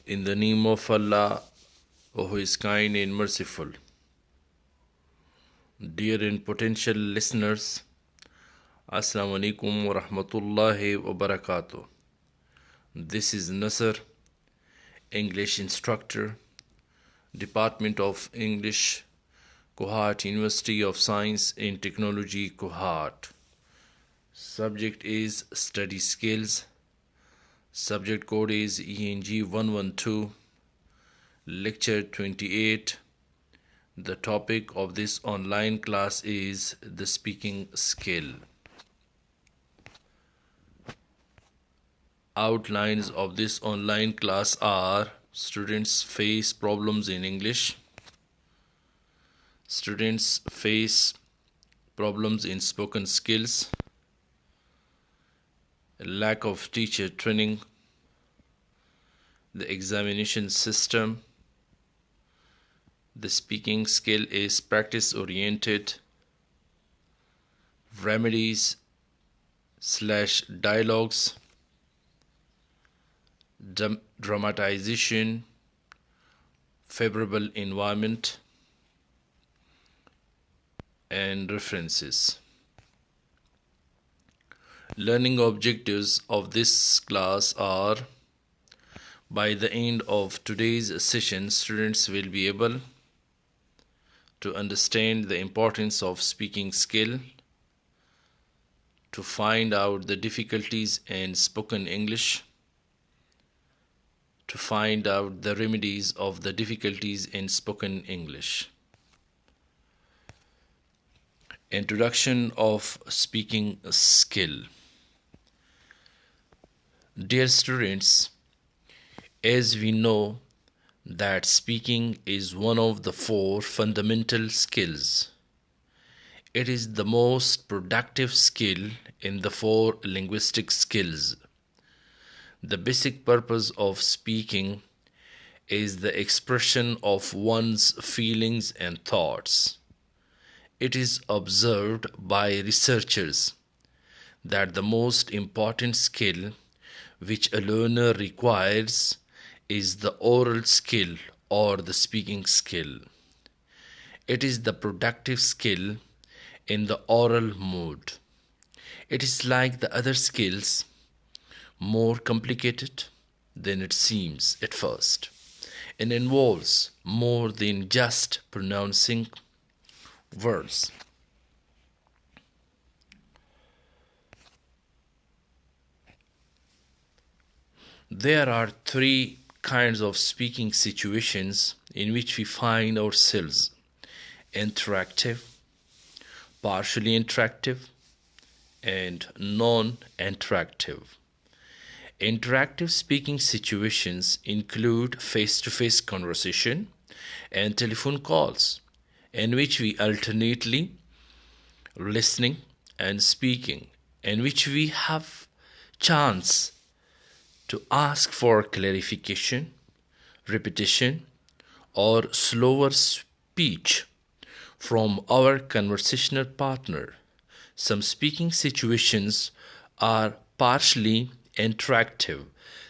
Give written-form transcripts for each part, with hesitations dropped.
In the name of Allah, who is kind and merciful. Dear and potential listeners, Assalamu alaikum wa rahmatullahi wa barakatuh. This is Nasser, English instructor, Department of English, Kohat University of Science and Technology, Kohat. Subject is Study Skills. Subject code is ENG 112. Lecture 28. The topic of this online class is the speaking skill. Outlines of this online class are: students face problems in English. Students face problems in spoken skills. Lack of teacher training. The examination system. The speaking skill is practice oriented. Remedies / dialogues. Dramatization. Favorable environment. And references. Learning objectives of this class are: by the end of today's session, students will be able to understand the importance of speaking skill, to find out the difficulties in spoken English, to find out the remedies of the difficulties in spoken English. Introduction of speaking skill. Dear students, as we know that speaking is one of the 4 fundamental skills. It is the most productive skill in the 4 linguistic skills. The basic purpose of speaking is the expression of one's feelings and thoughts. It is observed by researchers that the most important skill which a learner requires is the oral skill or the speaking skill. It is the productive skill in the oral mode. It is like the other skills, more complicated than it seems at first, and involves more than just pronouncing words. There are 3 kinds of speaking situations in which we find ourselves: interactive, partially interactive, and non-interactive. Interactive speaking situations include face-to-face conversation and telephone calls, in which we alternately listening and speaking, in which we have chance to ask for clarification, repetition, or slower speech from our conversational partner. Some speaking situations are partially interactive,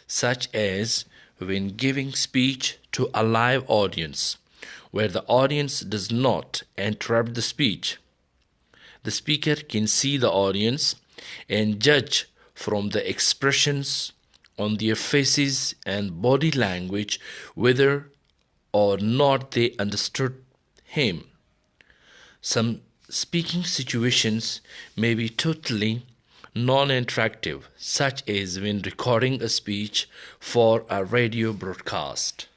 such as when giving speech to a live audience, where the audience does not interrupt the speech. The speaker can see the audience and judge from the expressions on their faces and body language whether or not they understood him. Some speaking situations may be totally non-interactive, such as when recording a speech for a radio broadcast.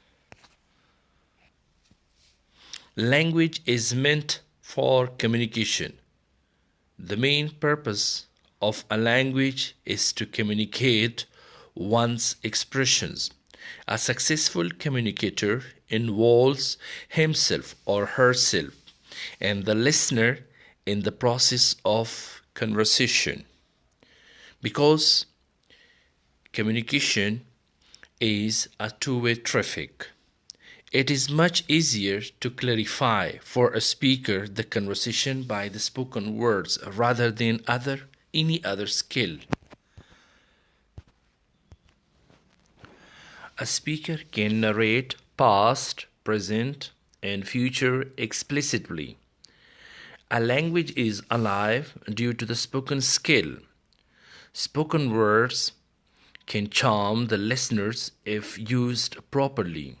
Language is meant for communication. The main purpose of a language is to communicate one's expressions. A successful communicator involves himself or herself and the listener in the process of conversation. Because communication is a two-way traffic, it is much easier to clarify for a speaker the conversation by the spoken words rather than any other skill. A speaker can narrate past, present, and future explicitly. A language is alive due to the spoken skill. Spoken words can charm the listeners if used properly.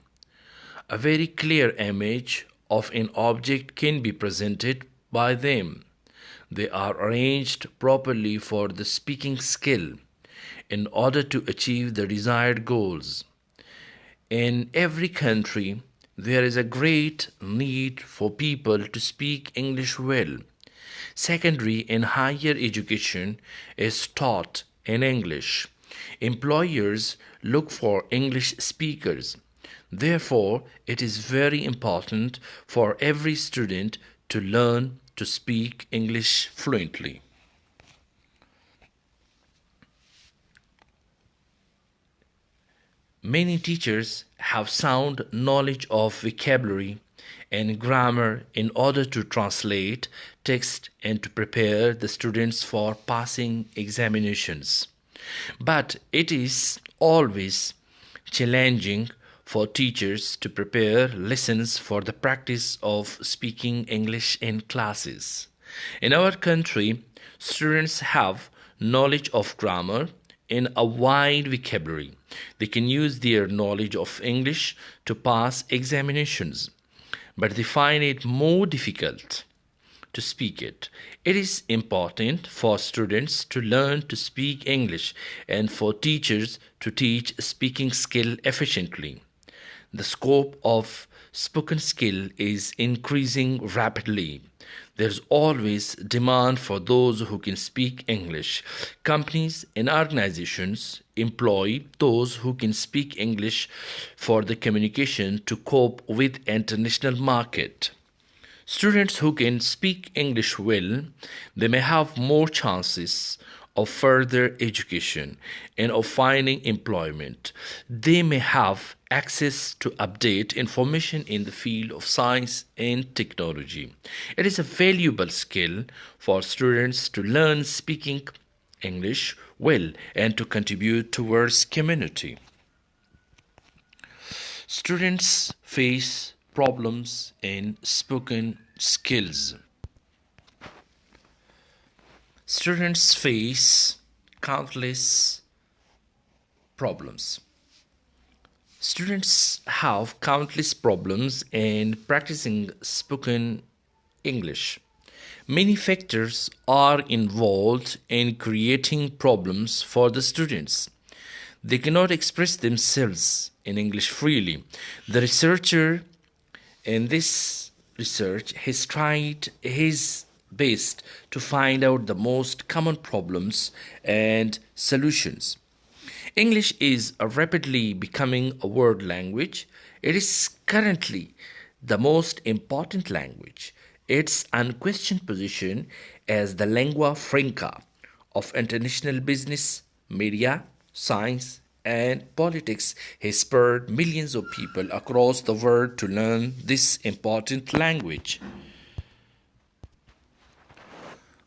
A very clear image of an object can be presented by them. They are arranged properly for the speaking skill in order to achieve the desired goals. In every country, there is a great need for people to speak English well. Secondary and higher education is taught in English. Employers look for English speakers. Therefore, it is very important for every student to learn to speak English fluently. Many teachers have sound knowledge of vocabulary and grammar in order to translate text and to prepare the students for passing examinations. But it is always challenging for teachers to prepare lessons for the practice of speaking English in classes. In our country, students have knowledge of grammar in a wide vocabulary. They can use their knowledge of English to pass examinations, but they find it more difficult to speak it. It is important for students to learn to speak English and for teachers to teach speaking skill efficiently. The scope of spoken skill is increasing rapidly. There's always demand for those who can speak English. Companies and organizations employ those who can speak English for the communication to cope with international market. Students who can speak English well, they may have more chances of further education and of finding employment. They may have access to update information in the field of science and technology. It is a valuable skill for students to learn speaking English well and to contribute towards community. Students face problems in spoken skills. Students face countless problems. Students have countless problems in practicing spoken English. Many factors are involved in creating problems for the students. They cannot express themselves in English freely. The researcher in this research has tried his best to find out the most common problems and solutions. English is rapidly becoming a world language. It is currently the most important language. Its unquestioned position as the lingua franca of international business, media, science, and politics has spurred millions of people across the world to learn this important language.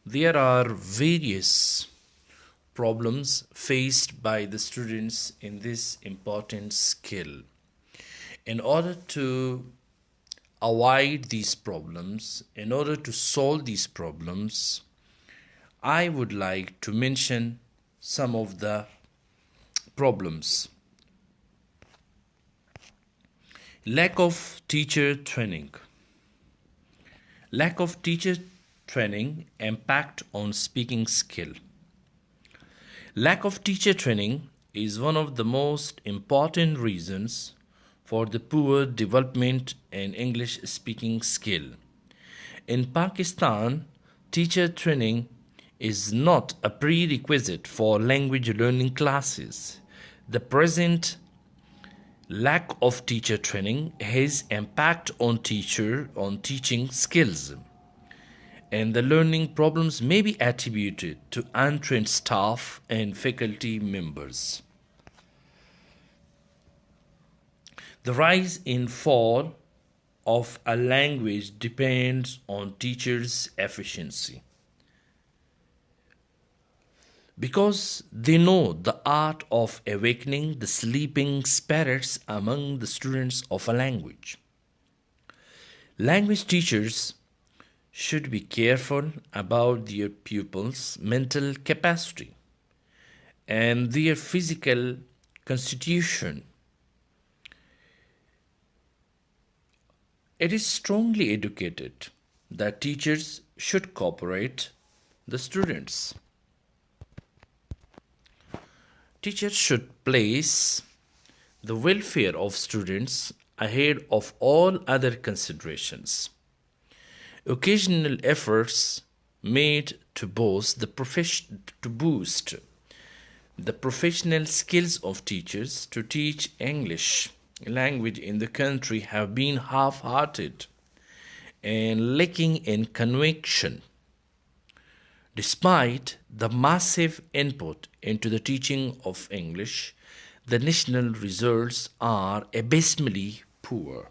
There are various problems faced by the students in this important skill. In order to avoid these problems, in order to solve these problems, I would like to mention some of the problems. Lack of teacher training. Lack of teacher training impact on speaking skill. Lack of teacher training is one of the most important reasons for the poor development in English speaking skill. In Pakistan, teacher training is not a prerequisite for language learning classes. The present lack of teacher training has impact on teaching skills, and the learning problems may be attributed to untrained staff and faculty members. The rise and fall of a language depends on teachers' efficiency. because they know the art of awakening the sleeping spirits among the students of a language. Language teachers should be careful about their pupils' mental capacity and their physical constitution. It is strongly educated that teachers should cooperate the students. Teachers should place the welfare of students ahead of all other considerations. Occasional efforts made to boost the professional skills of teachers to teach English language in the country have been half-hearted and lacking in conviction. Despite the massive input into the teaching of English, the national results are abysmally poor.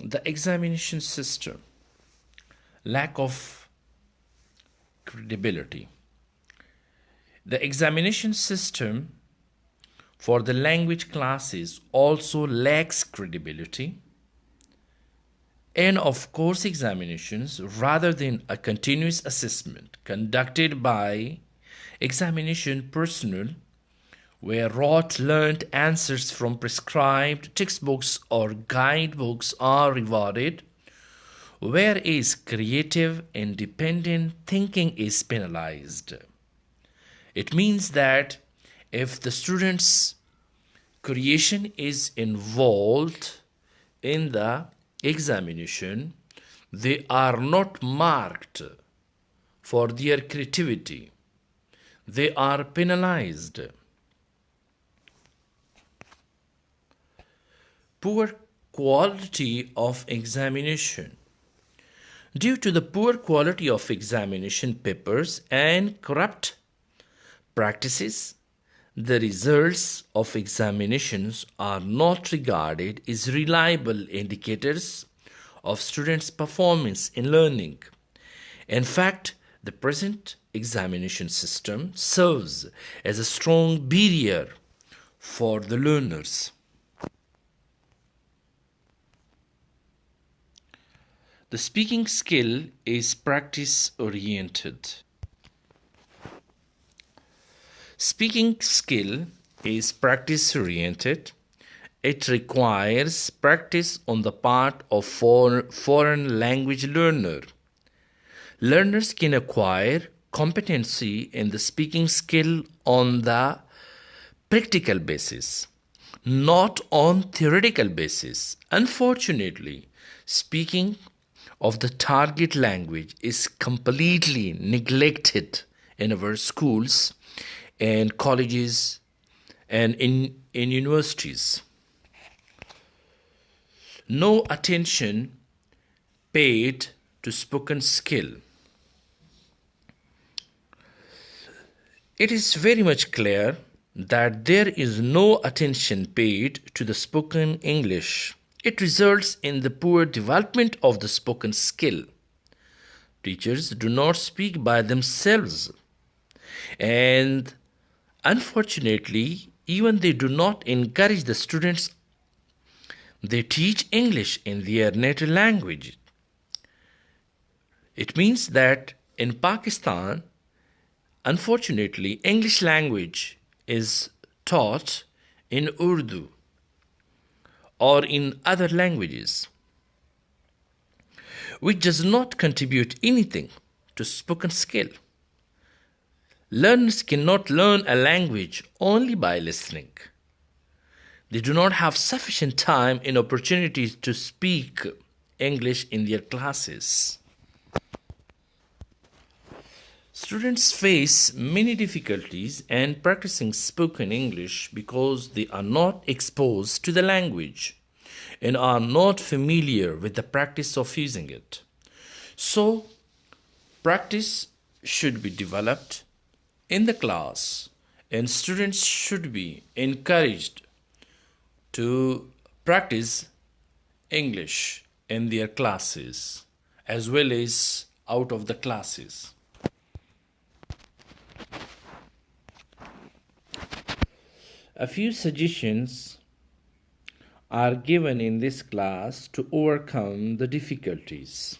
The examination system, lack of credibility. The examination system for the language classes also lacks credibility. And of course, examinations, rather than a continuous assessment conducted by examination personnel, where rote learned answers from prescribed textbooks or guidebooks are rewarded, whereas creative, independent thinking is penalized. It means that if the student's creation is involved in the examination, they are not marked for their creativity. They are penalized. Poor quality of examination. Due to the poor quality of examination papers and corrupt practices, the results of examinations are not regarded as reliable indicators of students' performance in learning. In fact, the present examination system serves as a strong barrier for the learners. The speaking skill is practice oriented. Speaking skill is practice oriented. It requires practice on the part of foreign language learner. Learners can acquire competency in the speaking skill on the practical basis, not on theoretical basis. Unfortunately, speaking of the target language is completely neglected in our schools and colleges and in universities. No attention paid to spoken skill. It is very much clear that there is no attention paid to the spoken English. It results in the poor development of the spoken skill. Teachers do not speak by themselves, and unfortunately, even they do not encourage the students. They teach English in their native language. It means that in Pakistan, unfortunately, English language is taught in Urdu or in other languages, which does not contribute anything to spoken skill. Learners cannot learn a language only by listening. They do not have sufficient time and opportunities to speak English in their classes. Students face many difficulties in practicing spoken English because they are not exposed to the language and are not familiar with the practice of using it. So, practice should be developed in the class, and students should be encouraged to practice English in their classes as well as out of the classes. A few suggestions are given in this class to overcome the difficulties.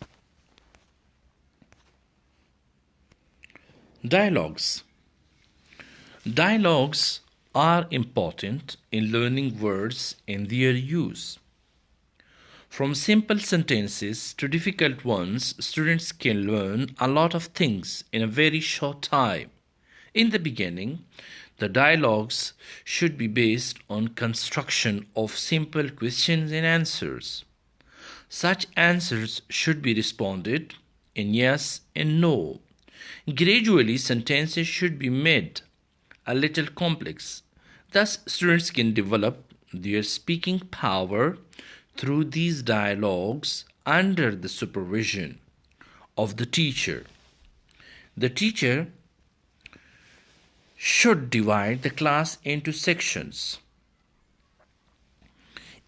Dialogues. Dialogues are important in learning words and their use. From simple sentences to difficult ones, students can learn a lot of things in a very short time. In the beginning, the dialogues should be based on construction of simple questions and answers. Such answers should be responded in yes and no. Gradually, sentences should be made a little complex. Thus, students can develop their speaking power through these dialogues under the supervision of the teacher. The teacher should divide the class into sections.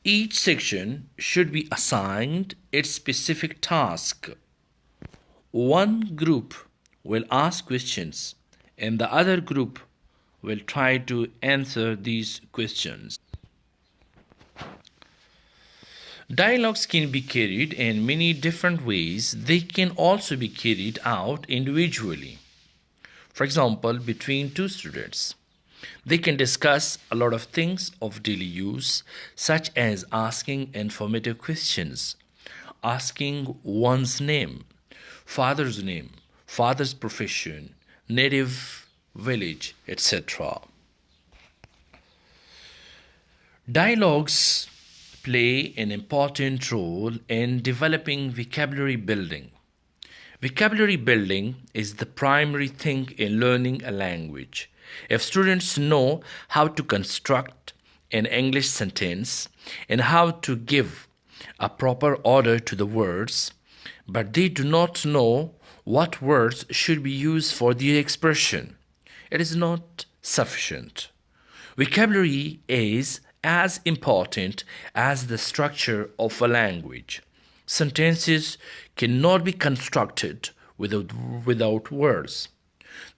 Each section should be assigned its specific task. One group will ask questions and the other group will try to answer these questions. Dialogues can be carried in many different ways. They can also be carried out individually. For example, between two students. They can discuss a lot of things of daily use, such as asking informative questions, asking one's name, father's profession, native village, etc. Dialogues play an important role in developing vocabulary building. Vocabulary building is the primary thing in learning a language. If students know how to construct an English sentence and how to give a proper order to the words, but they do not know what words should be used for the expression, it is not sufficient. Vocabulary is as important as the structure of a language. Sentences cannot be constructed without words.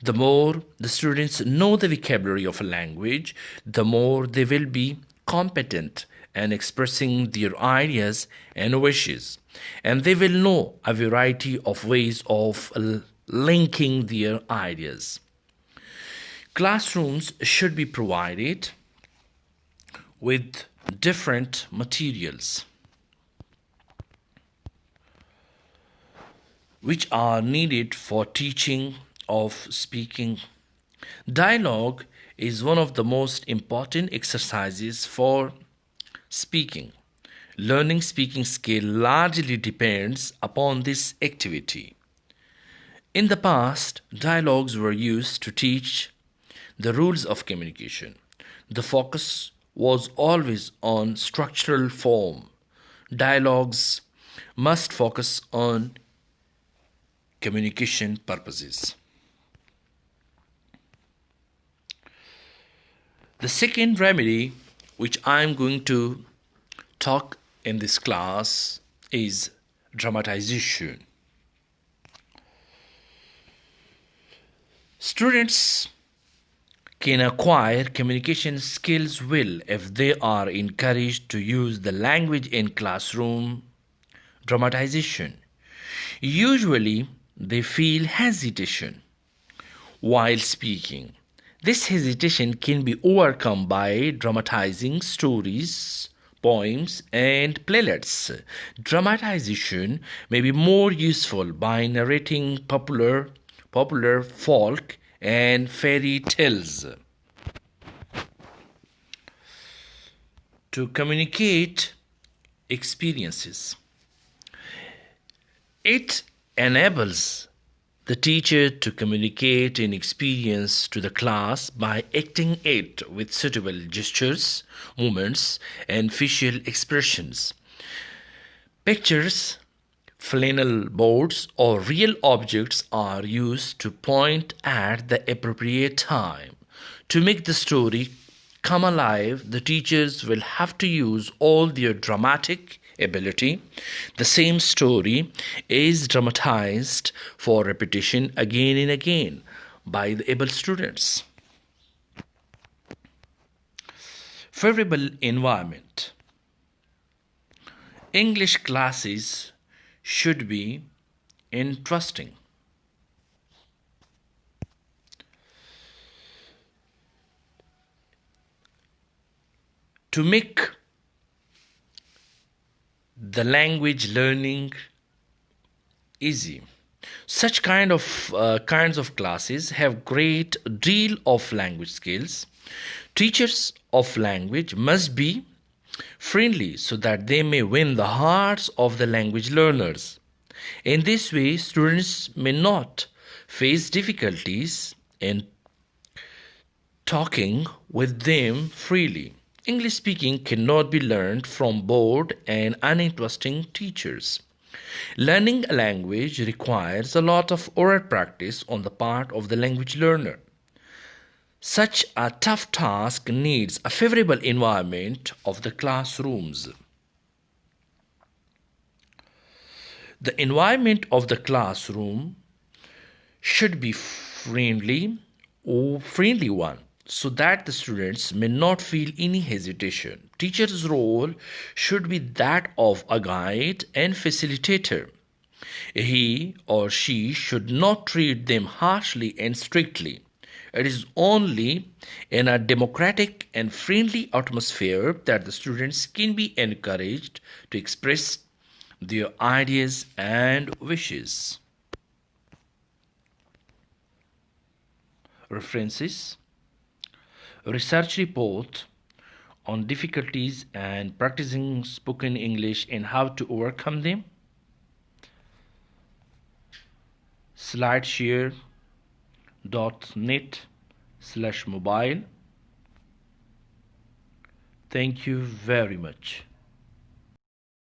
The more the students know the vocabulary of a language, the more they will be competent in expressing their ideas and wishes, and they will know a variety of ways of linking their ideas. Classrooms should be provided with different materials which are needed for teaching of speaking. Dialogue is one of the most important exercises for speaking. Learning speaking skill largely depends upon this activity. In the past, dialogues were used to teach the rules of communication. The focus was always on structural form. Dialogues must focus on communication purposes. The second remedy which I am going to talk in this class is dramatization. Students can acquire communication skills well if they are encouraged to use the language in classroom. Dramatization. Usually, they feel hesitation while speaking. This hesitation can be overcome by dramatizing stories, poems, and playlets. Dramatization may be more useful by narrating popular folk and fairy tales. To communicate experiences. It enables the teacher to communicate an experience to the class by acting it with suitable gestures, movements, and facial expressions. Pictures, flannel boards, or real objects are used to point at the appropriate time. To make the story come alive, the teachers will have to use all their dramatic ability. The same story is dramatized for repetition again and again by the able students. Favorable environment. English classes should be interesting. To make the language learning easy, such kinds of classes have great deal of language skills. Teachers of language must be friendly so that they may win the hearts of the language learners. In this way, students may not face difficulties in talking with them freely. English speaking cannot be learned from bored and uninteresting teachers. Learning a language requires a lot of oral practice on the part of the language learner. Such a tough task needs a favorable environment of the classrooms. The environment of the classroom should be friendly one so that the students may not feel any hesitation. Teacher's role should be that of a guide and facilitator. He or she should not treat them harshly and strictly. It is only in a democratic and friendly atmosphere that the students can be encouraged to express their ideas and wishes. References: research report on difficulties and practicing spoken English and how to overcome them. Slideshare.net/mobile. Thank you very much.